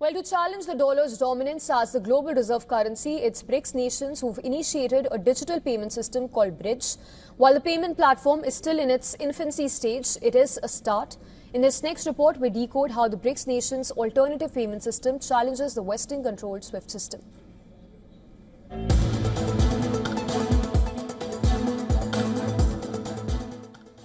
Well, to challenge the dollar's dominance as the global reserve currency, it's BRICS nations who've initiated a digital payment system called BRIDGE. While the payment platform is still in its infancy stage, it is a start. In this next report, we decode how the BRICS nations' alternative payment system challenges the Western-controlled SWIFT system.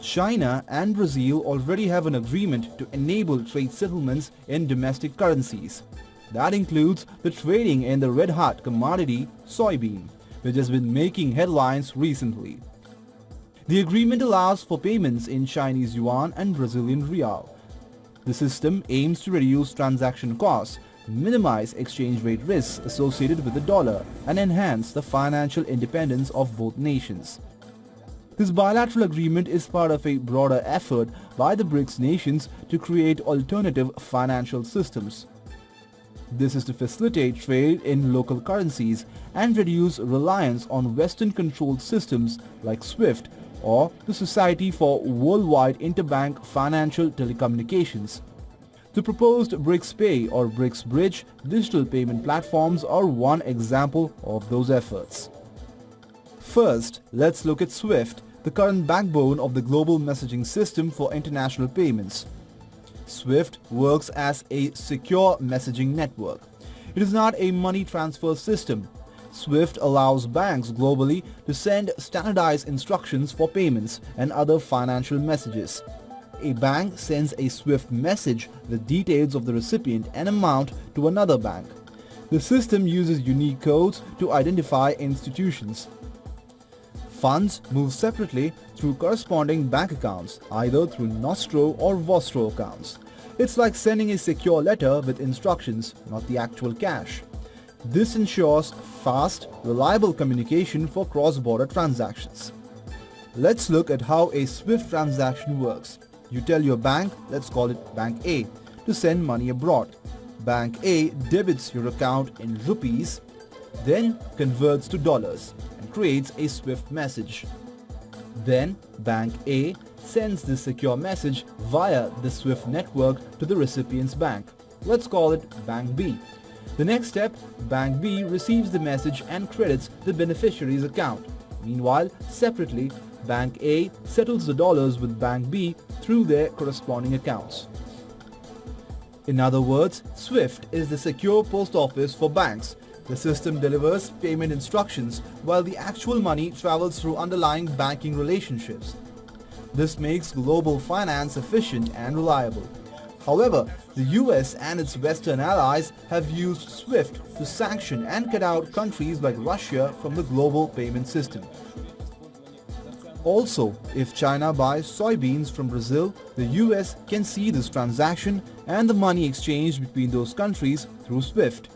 China and Brazil already have an agreement to enable trade settlements in domestic currencies. That includes the trading in the red-hot commodity soybean, which has been making headlines recently. The agreement allows for payments in Chinese yuan and Brazilian real. The system aims to reduce transaction costs, minimize exchange rate risks associated with the dollar, and enhance the financial independence of both nations. This bilateral agreement is part of a broader effort by the BRICS nations to create alternative financial systems. This is to facilitate trade in local currencies and reduce reliance on Western-controlled systems like SWIFT or the Society for Worldwide Interbank Financial Telecommunications. The proposed BRICS Pay or BRICS Bridge digital payment platforms are one example of those efforts. First, let's look at SWIFT, the current backbone of the global messaging system for international payments. SWIFT works as a secure messaging network. It is not a money transfer system. SWIFT allows banks globally to send standardized instructions for payments and other financial messages. A bank sends a SWIFT message with details of the recipient and amount to another bank. The system uses unique codes to identify institutions. Funds move separately through corresponding bank accounts, either through Nostro or Vostro accounts. It's like sending a secure letter with instructions, not the actual cash. This ensures fast, reliable communication for cross-border transactions. Let's look at how a SWIFT transaction works. You tell your bank, let's call it Bank A, to send money abroad. Bank A debits your account in rupees, then converts to dollars and creates a SWIFT message. Then Bank A sends this secure message via the SWIFT network to the recipient's bank. Let's call it Bank B. The next step, Bank B receives the message and credits the beneficiary's account. Meanwhile, separately, Bank A settles the dollars with Bank B through their corresponding accounts. In other words, SWIFT is the secure post office for banks. The system delivers payment instructions while the actual money travels through underlying banking relationships. This makes global finance efficient and reliable. However, the US and its Western allies have used SWIFT to sanction and cut out countries like Russia from the global payment system. Also, if China buys soybeans from Brazil, the US can see this transaction and the money exchanged between those countries through SWIFT.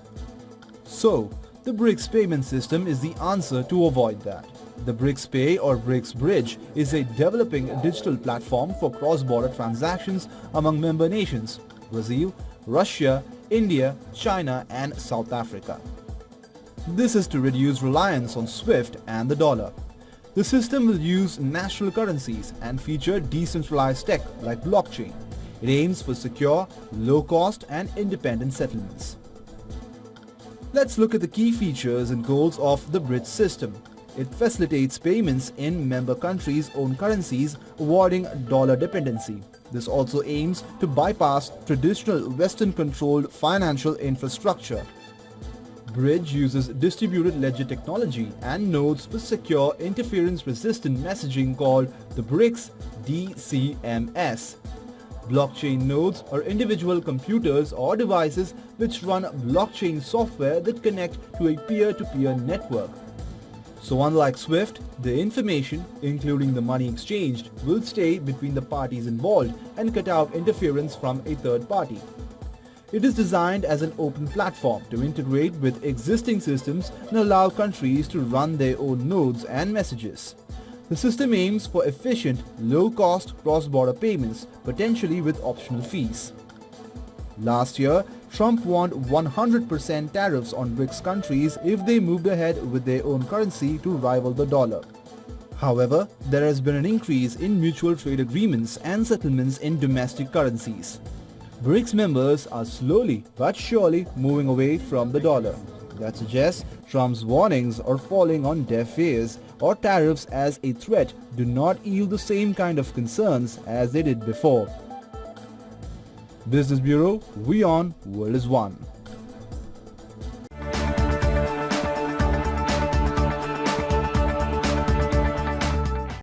So, the BRICS payment system is the answer to avoid that. The BRICS Pay or BRICS Bridge is a developing digital platform for cross-border transactions among member nations: Brazil, Russia, India, China and South Africa. This is to reduce reliance on SWIFT and the dollar. The system will use national currencies and feature decentralized tech like blockchain. It aims for secure, low-cost and independent settlements. Let's look at the key features and goals of the BRICS system. It facilitates payments in member countries' own currencies, avoiding dollar dependency. This also aims to bypass traditional Western-controlled financial infrastructure. Bridge uses distributed ledger technology and nodes for secure interference-resistant messaging called the BRICS DCMS. Blockchain nodes are individual computers or devices which run blockchain software that connect to a peer-to-peer network. So unlike SWIFT, the information, including the money exchanged, will stay between the parties involved and cut out interference from a third party. It is designed as an open platform to integrate with existing systems and allow countries to run their own nodes and messages. The system aims for efficient, low-cost cross-border payments, potentially with optional fees. Last year, Trump warned 100% tariffs on BRICS countries if they moved ahead with their own currency to rival the dollar. However, there has been an increase in mutual trade agreements and settlements in domestic currencies. BRICS members are slowly but surely moving away from the dollar. That suggests Trump's warnings are falling on deaf ears, or tariffs as a threat do not yield the same kind of concerns as they did before. Business Bureau, WION World is One.